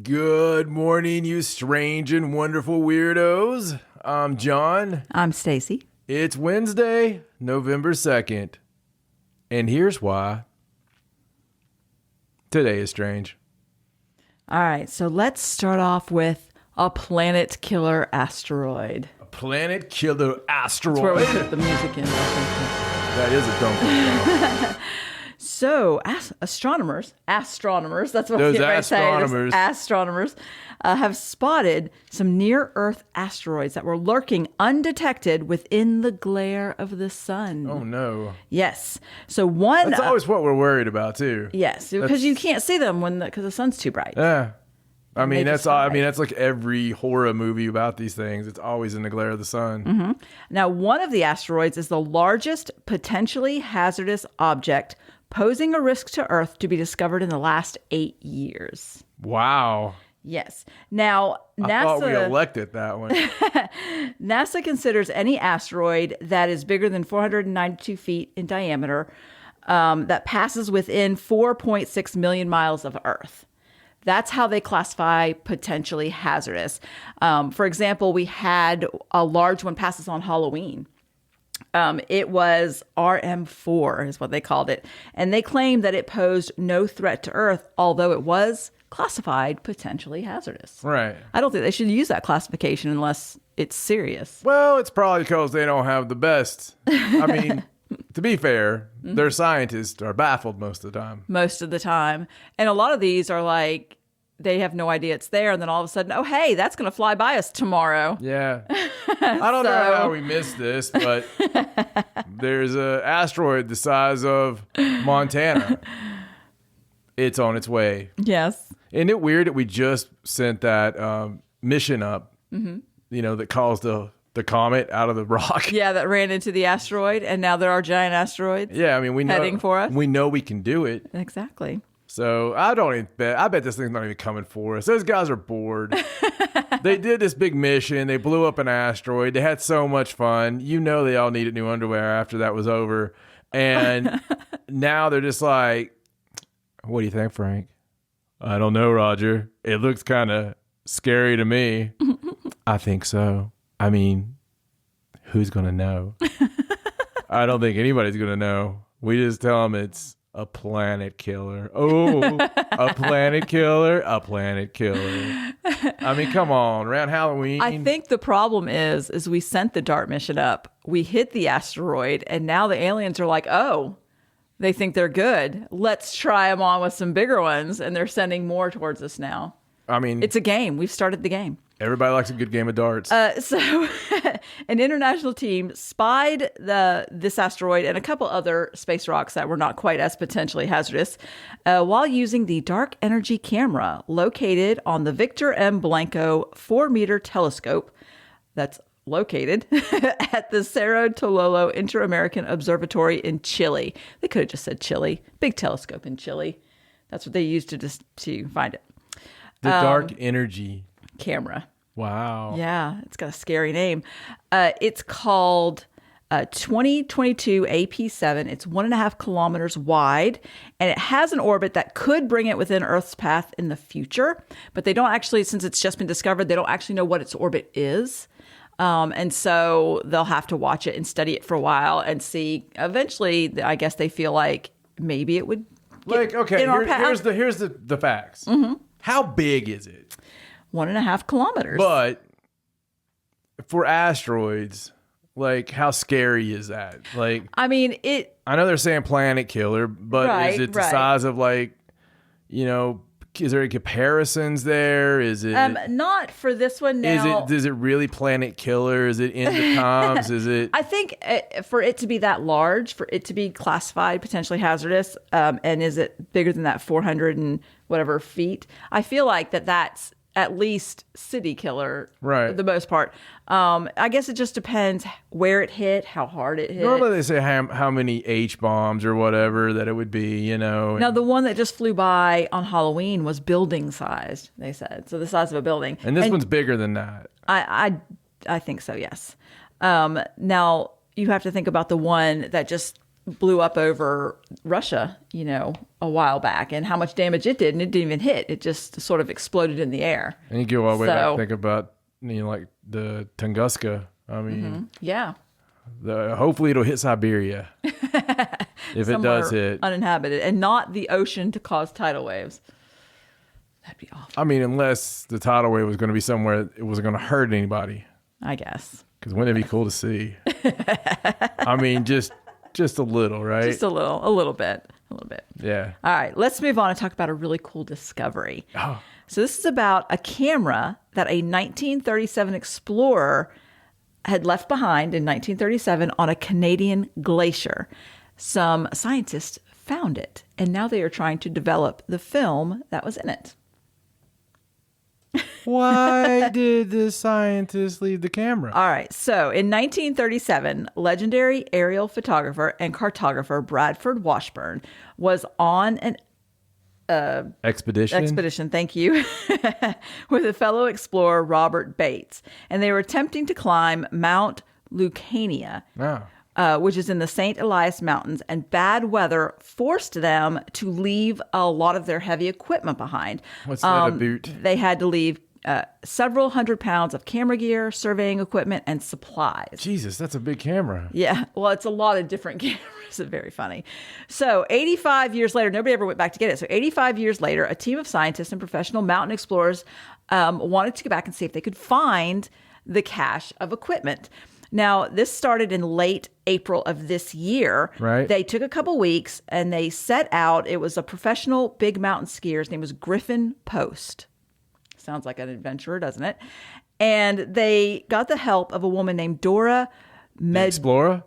Good morning, you strange and wonderful weirdos. I'm John. I'm Stacey. It's Wednesday, November 2nd. And here's why. Today is strange. All right, so let's start off with a planet killer asteroid. A planet killer asteroid. That's where we put the music in. That is a dumb one. So, astronomers, that's what Those I was getting ready to say. astronomers. Astronomers have spotted some near-Earth asteroids that were lurking undetected within the glare of the sun. Oh, no. Yes. So one... That's always what we're worried about, too. Yes, because you can't see them because the sun's too bright. Yeah. I mean, They that's just all. I hide. mean, that's like every horror movie about these things. It's always in the glare of the sun. Mm-hmm. Now, one of the asteroids is the largest potentially hazardous object posing a risk to Earth to be discovered in the last 8 years. Wow. Yes. Now, I thought we elected that one. NASA considers any asteroid that is bigger than 492 feet in diameter that passes within 4.6 million miles of Earth. That's how they classify potentially hazardous. For example, we had a large one passes on Halloween. It was RM4 is what they called it. And they claimed that it posed no threat to Earth, although it was classified potentially hazardous. Right. I don't think they should use that classification unless it's serious. Well, it's probably because they don't have the best. I mean, to be fair, their scientists are baffled most of the time. Most of the time. And a lot of these are like, they have no idea it's there. And then all of a sudden, oh, hey, that's going to fly by us tomorrow. Yeah. I don't know how we missed this, but there's an asteroid the size of Montana. It's on its way. Yes. Isn't it weird that we just sent that mission up, that caused the comet out of the rock? Yeah, that ran into the asteroid. And now there are giant asteroids. Yeah, I mean, we know heading for us. We know we can do it. Exactly. So I bet this thing's not even coming for us. Those guys are bored. They did this big mission. They blew up an asteroid. They had so much fun. You know they all needed new underwear after that was over. And now they're just like, what do you think, Frank? I don't know, Roger. It looks kind of scary to me. I think so. I mean, who's going to know? I don't think anybody's going to know. We just tell them it's a planet killer. Oh, a planet killer, a planet killer. I mean, come on, around Halloween. I think the problem is we sent the DART mission up. We hit the asteroid, and now the aliens are like, oh, they think they're good. Let's try them on with some bigger ones, and they're sending more towards us now. I mean, It's a game. We've started the game. everybody likes a good game of darts. So an international team spied this asteroid and a couple other space rocks that were not quite as potentially hazardous while using the dark energy camera located on the Victor M. Blanco 4-meter telescope that's located at the Cerro Tololo Inter-American Observatory in Chile. They could have just said Chile. Big telescope in Chile. That's what they used to find it. The dark energy Camera. Wow. Yeah, it's got a scary name. It's called 2022 AP7. It's 1.5 kilometers wide, and it has an orbit that could bring it within Earth's path in the future. But they don't actually, since it's just been discovered, they don't actually know what its orbit is. And so they'll have to watch it and study it for a while and see. Eventually, I guess they feel like maybe it would get in our path. here's the facts. How big is it? 1.5 kilometers. But for asteroids, like, how scary is that? Like, I mean, I know they're saying planet killer, but is it the size of, like, is there any comparisons there? Is it not for this one now? Is it really planet killer? Is it in the comms? Is it? I think for it to be that large, for it to be classified potentially hazardous, and is it bigger than that 400 and whatever feet? I feel like that's at least city killer, right? For the most part. I guess it just depends where it hit, how hard it hit. Normally they say how many H bombs or whatever that it would be, Now the one that just flew by on Halloween was building sized, they said. So the size of a building. And this one's bigger than that. I think so, yes. Now you have to think about the one that just blew up over Russia, a while back, and how much damage it did, and it didn't even hit. It just sort of exploded in the air. And you go all the way back, think about like the Tunguska. I mean, yeah. Hopefully it'll hit Siberia if it does hit. Uninhabited, and not the ocean to cause tidal waves. That'd be awful. I mean, unless the tidal wave was going to be somewhere it wasn't going to hurt anybody. I guess. Because wouldn't it be cool to see? I mean, just a little, right? Just a little bit. Yeah. All right, let's move on and talk about a really cool discovery. Oh. So this is about a camera that a 1937 explorer had left behind in 1937 on a Canadian glacier. Some scientists found it, and now they are trying to develop the film that was in it. Why did the scientists leave the camera? All right. So in 1937, legendary aerial photographer and cartographer Bradford Washburn was on an expedition, thank you, with a fellow explorer, Robert Bates. And they were attempting to climb Mount Lucania, which is in the St. Elias Mountains, and bad weather forced them to leave a lot of their heavy equipment behind. What's that about? They had to leave several hundred pounds of camera gear, surveying equipment, and supplies. Jesus, that's a big camera. Yeah, well, it's a lot of different cameras. It's very funny. So 85 years later, nobody ever went back to get it. So 85 years later, a team of scientists and professional mountain explorers wanted to go back and see if they could find the cache of equipment. Now, this started in late April of this year. Right. They took a couple weeks and they set out. It was a professional big mountain skier. His name was Griffin Post. Sounds like an adventurer, doesn't it? And they got the help of a woman named Dora Explorer?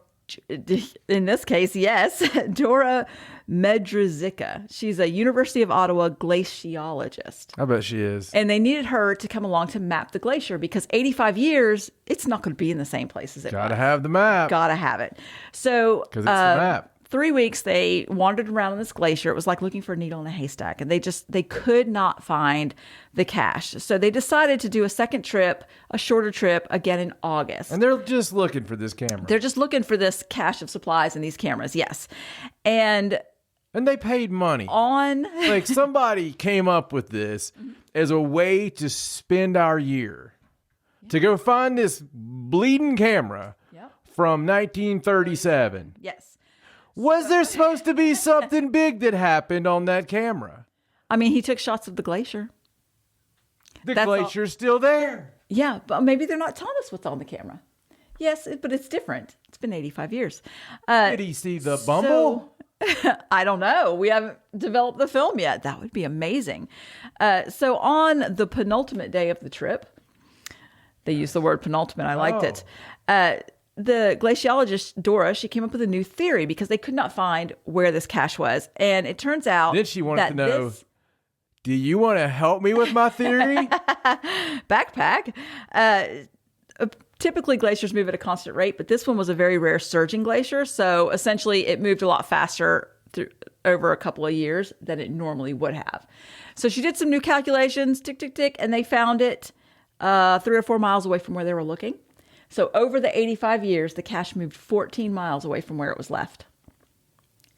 In this case, yes, Dora Medrzica. She's a University of Ottawa glaciologist. I bet she is. And they needed her to come along to map the glacier because 85 years, it's not going to be in the same place as it was. Gotta have the map. Gotta have it. So, because it's the map. 3 weeks they wandered around on this glacier. It was like looking for a needle in a haystack, and they could not find the cache. So they decided to do a second trip, a shorter trip, again in August. And they're just looking for this camera. They're just looking for this cache of supplies and these cameras, yes. And they paid money. Like somebody came up with this as a way to spend our year. Yeah. To go find this bleeding camera from 1937. Yes. Was there supposed to be something big that happened on that camera? I mean, he took shots of the glacier. The glacier's still there. Yeah, but maybe they're not telling us what's on the camera. Yes, but it's different. It's been 85 years. Did he see the Bumble? I don't know. We haven't developed the film yet. That would be amazing. So on the penultimate day of the trip, they used the word penultimate. I liked it. The glaciologist, Dora, she came up with a new theory because they could not find where this cache was. And it turns out then she wanted to know, do you want to help me with my theory? Backpack. Typically, glaciers move at a constant rate, but this one was a very rare surging glacier. So essentially, it moved a lot faster over a couple of years than it normally would have. So she did some new calculations, tick, tick, tick, and they found it 3 or 4 miles away from where they were looking. So over the 85 years, the cache moved 14 miles away from where it was left.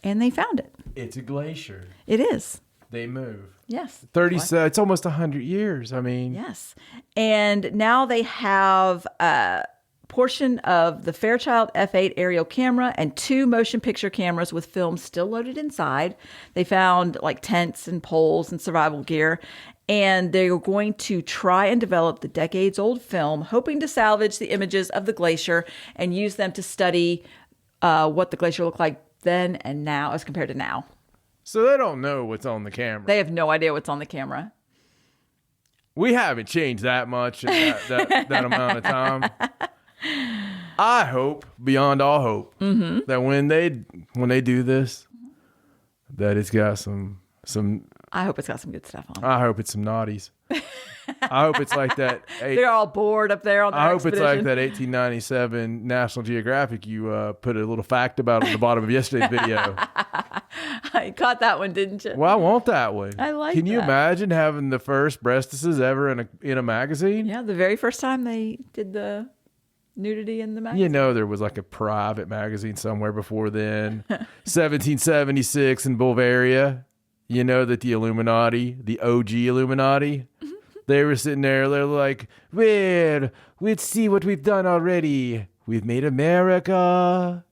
And they found it. It's a glacier. It is. They move. Yes. It's almost 100 years. I mean. Yes. And now they have a portion of the Fairchild F8 aerial camera and 2 motion picture cameras with film still loaded inside. They found like tents and poles and survival gear. And they're going to try and develop the decades-old film, hoping to salvage the images of the glacier and use them to study what the glacier looked like then and now as compared to now. So they don't know what's on the camera. They have no idea what's on the camera. We haven't changed that much in that amount of time. I hope, beyond all hope, that when they do this, that it's got some. I hope it's got some good stuff on. I hope it's some naughties. I hope it's like that. They're all bored up there on the expedition. It's like that 1897 National Geographic you put a little fact about at the bottom of yesterday's video. I caught that one, didn't you? Well, I want that one. I like Can you imagine having the first breastises ever in a magazine? Yeah, the very first time they did the nudity in the magazine? You know, there was like a private magazine somewhere before then. 1776 in Bulgaria. You know that the Illuminati, the OG Illuminati, they were sitting there. They're like, well, let's see what we've done already. We've made America.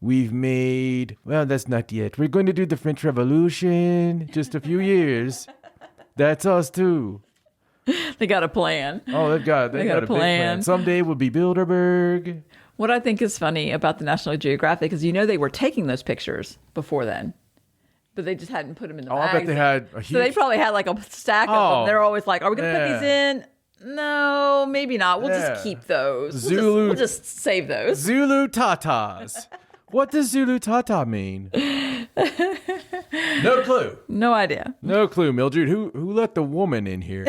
We've made, well, that's not yet. We're going to do the French Revolution. Just a few years. That's us too. They got a plan. Oh, they got a big plan. Someday we'll be Bilderberg. What I think is funny about the National Geographic is, they were taking those pictures before then, but they just hadn't put them in the magazine. I bet they had a huge... So they probably had like a stack of them. They're always like, are we going to put these in? No, maybe not. We'll just keep those. We'll just save those. Zulu Tatas. What does Zulu Tata mean? No clue. No idea. No clue, Mildred. Who let the woman in here?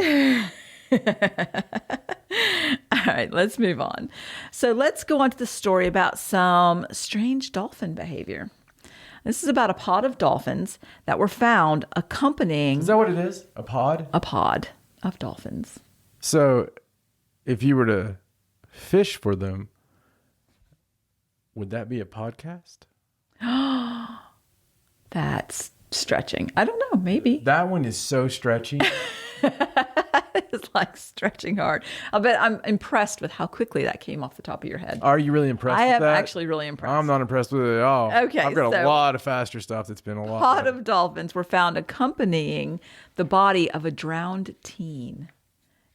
All right, let's move on. So let's go on to the story about some strange dolphin behavior. This is about a pod of dolphins that were found accompanying... Is that what it is? A pod? A pod of dolphins. So if you were to fish for them, would that be a podcast? That's stretching. I don't know. Maybe. That one is so stretchy. It's like stretching hard. I'm impressed with how quickly that came off the top of your head. Are you really impressed with that? I am actually really impressed. I'm not impressed with it at all. Okay. I've got a lot of faster stuff that's been a lot. A pod of dolphins were found accompanying the body of a drowned teen.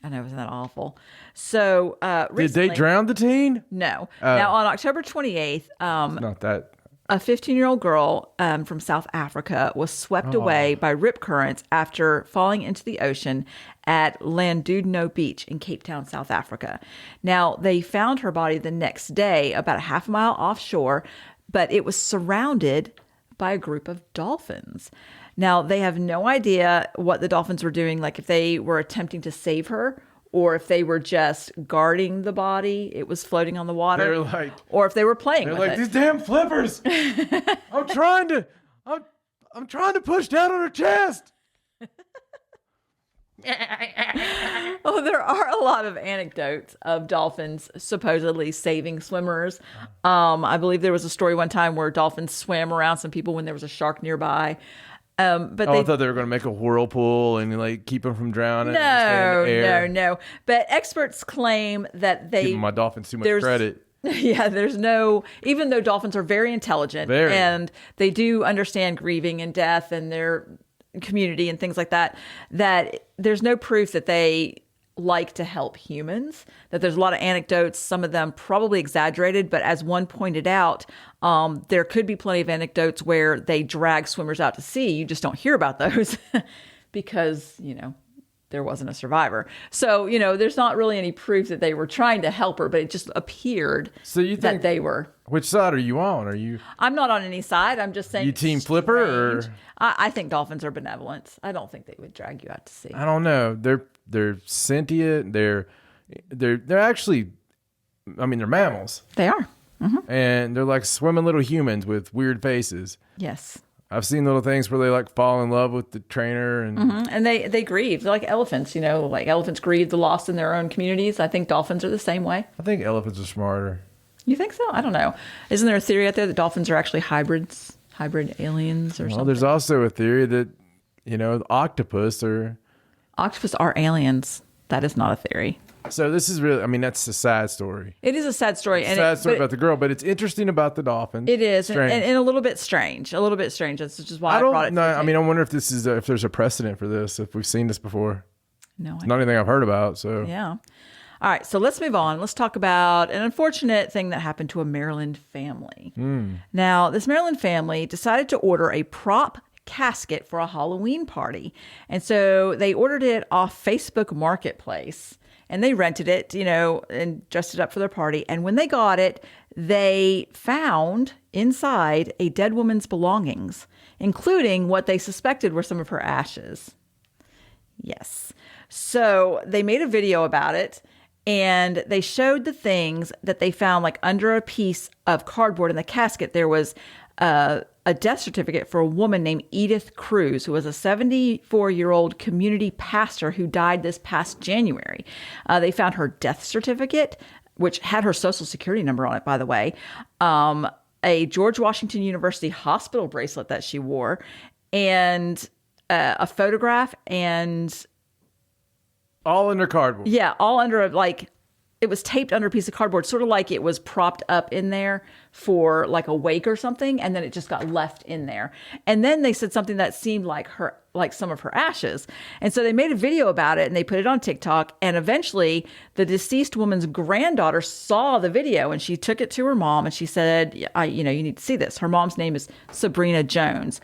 I know, isn't that awful? So, recently, did they drown the teen? No. Now, on October 28th, not that. A 15-year-old girl from South Africa was swept away by rip currents after falling into the ocean at Landudno Beach in Cape Town, South Africa. Now, they found her body the next day about a half mile offshore, but it was surrounded by a group of dolphins. Now, they have no idea what the dolphins were doing, like if they were attempting to save her or if they were just guarding the body. It was floating on the water. They're like, or if they were playing with it. These damn flippers. I'm trying to push down on her chest. Oh, there are a lot of anecdotes of dolphins supposedly saving swimmers. I believe there was a story one time where dolphins swam around some people when there was a shark nearby. But I thought they were going to make a whirlpool and like keep them from drowning. No. But experts claim that giving my dolphins too much credit. Yeah, even though dolphins are very intelligent and they do understand grieving and death and their community and things like that, that there's no proof that they like to help humans, that there's a lot of anecdotes, some of them probably exaggerated, but as one pointed out, there could be plenty of anecdotes where they drag swimmers out to sea. You just don't hear about those because, there wasn't a survivor. So, there's not really any proof that they were trying to help her, but it just appeared that they were. Which side are you on? I'm not on any side. I'm just saying. You team flipper or? I think dolphins are benevolent. I don't think they would drag you out to sea. I don't know. They're sentient. They're actually, they're mammals. They are. Mm-hmm. And they're like swimming little humans with weird faces. Yes. I've seen little things where they like fall in love with the trainer and they grieve. They're like elephants, like elephants grieve the lost in their own communities. I think dolphins are the same way. I think elephants are smarter. You think so? I don't know. Isn't there a theory out there that dolphins are actually hybrid aliens or something? Well, there's also a theory that, octopus are aliens. That is not a theory. So this is really, that's a sad story. It is a sad story. It's a sad story about the girl, but it's interesting about the dolphins. It is, and a little bit strange. That's just why I brought it to I wonder if this is if there's a precedent for this, if we've seen this before. No. It's not anything I've heard about, so. Yeah. All right, so let's move on. Let's talk about an unfortunate thing that happened to a Maryland family. Now, this Maryland family decided to order a prop casket for a Halloween party. And so they ordered it off Facebook Marketplace. And they rented it, and dressed it up for their party. And when they got it, they found inside a dead woman's belongings, including what they suspected were some of her ashes. Yes. So they made a video about it, and they showed the things that they found, like under a piece of cardboard in the casket. There was a death certificate for a woman named Edith Cruz, who was a 74-year-old community pastor who died this past January. They found her death certificate, which had her social security number on it, by the way, a George Washington University hospital bracelet that she wore, and a photograph, and all under cardboard. Yeah, all under it was taped under a piece of cardboard, sort of like it was propped up in there for like a wake or something, and then it just got left in there. And then they said something that seemed like some of her ashes. And so they made a video about it and they put it on TikTok. And eventually the deceased woman's granddaughter saw the video and she took it to her mom and she said, you need to see this. Her mom's name is Sabrina Jones.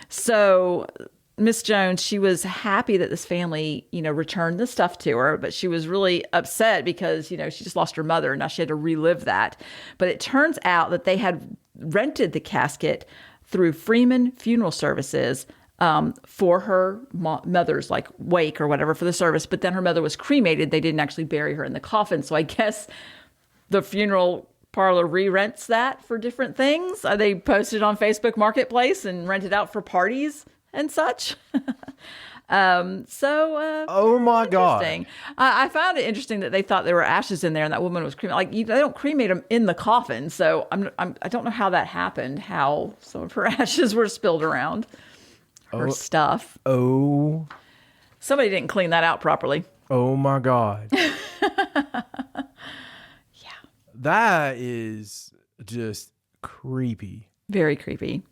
So Miss Jones, she was happy that this family, returned the stuff to her, but she was really upset because, she just lost her mother and now she had to relive that. But it turns out that they had rented the casket through Freeman Funeral Services for her mother's wake or whatever for the service. But then her mother was cremated. They didn't actually bury her in the coffin. So I guess the funeral parlor re-rents that for different things. They posted it on Facebook Marketplace and rented out for parties and such. Oh my God. I found it interesting that they thought there were ashes in there and that woman was cremated. They don't cremate them in the coffin. So I don't know how that happened, how some of her ashes were spilled around her stuff. Oh. Somebody didn't clean that out properly. Oh my God. Yeah. That is just creepy. Very creepy.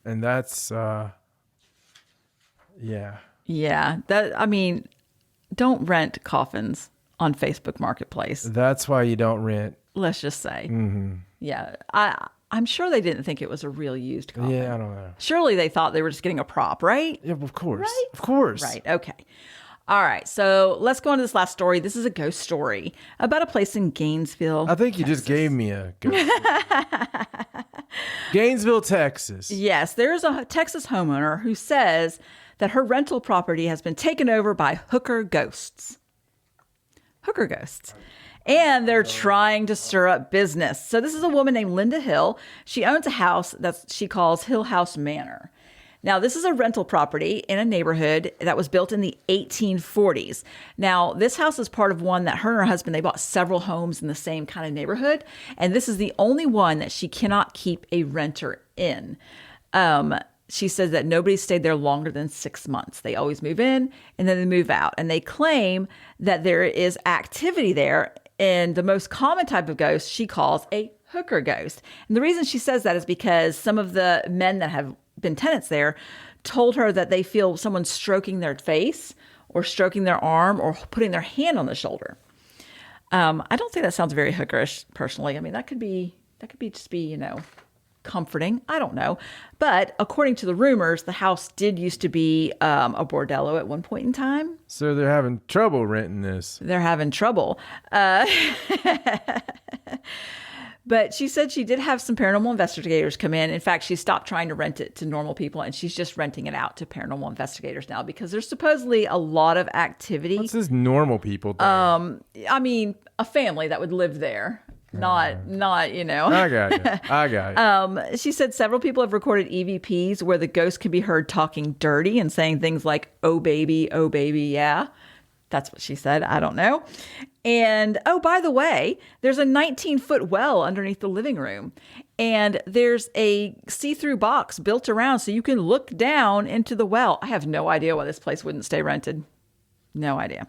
And that's, yeah. Yeah. Don't rent coffins on Facebook Marketplace. That's why you don't rent. Let's just say. Mm-hmm. Yeah. I'm sure they didn't think it was a real used coffin. Yeah, I don't know. Surely they thought they were just getting a prop, right? Yeah, of course. Right? Of course. Right. Okay. All right. So let's go on to this last story. This is a ghost story about a place in Gainesville. I think you just gave me a ghost story. Gainesville, Texas. Yes. There's a Texas homeowner who says that her rental property has been taken over by hooker ghosts. Hooker ghosts. And they're trying to stir up business. So this is a woman named Linda Hill. She owns a house that she calls Hill House Manor. Now, this is a rental property in a neighborhood that was built in the 1840s. Now, this house is part of one that her and her husband, they bought several homes in the same kind of neighborhood. And this is the only one that she cannot keep a renter in. She says that nobody stayed there longer than 6 months. They always move in and then they move out. And they claim that there is activity there. And the most common type of ghost she calls a hooker ghost. And the reason she says that is because some of the men that have been tenants there told her that they feel someone stroking their face or stroking their arm or putting their hand on the shoulder. I don't think that sounds very hookerish personally. I mean, that could be just be, comforting. I don't know. But according to the rumors, the house did used to be a bordello at one point in time. So they're having trouble renting this. They're having trouble. But she said she did have some paranormal investigators come in. In fact, she stopped trying to rent it to normal people, and she's just renting it out to paranormal investigators now because there's supposedly a lot of activity. What's this normal people thing? I mean, a family that would live there. Not. I got you. She said several people have recorded EVPs where the ghost can be heard talking dirty and saying things like, oh, baby, yeah. That's what she said. I don't know. And, oh, by the way, there's a 19-foot well underneath the living room. And there's a see-through box built around so you can look down into the well. I have no idea why this place wouldn't stay rented. No idea.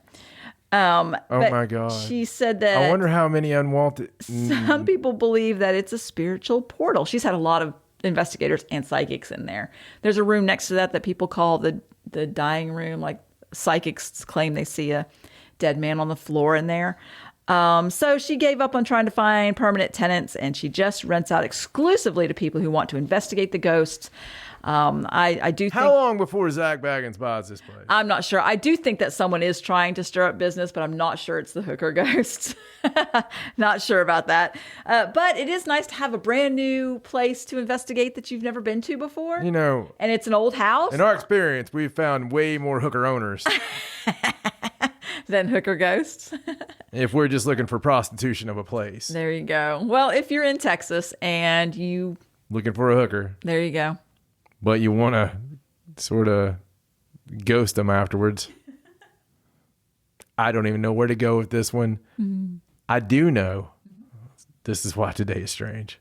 Oh, my God. She said that... I wonder how many unwanted... Some people believe that it's a spiritual portal. She's had a lot of investigators and psychics in there. There's a room next to that people call the dying room, like... Psychics claim they see a dead man on the floor in there. So she gave up on trying to find permanent tenants, and she just rents out exclusively to people who want to investigate the ghosts. I do think... How long before Zach Baggins buys this place? I'm not sure. I do think that someone is trying to stir up business, but I'm not sure it's the hooker ghosts. Not sure about that. But it is nice to have a brand new place to investigate that you've never been to before. And it's an old house. In our experience, we've found way more hooker owners. Than hooker ghosts. If we're just looking for prostitution of a place. There you go. Well, if you're in Texas and you... Looking for a hooker. There you go. But you want to sort of ghost them afterwards. I don't even know where to go with this one. I do know this is why today is strange.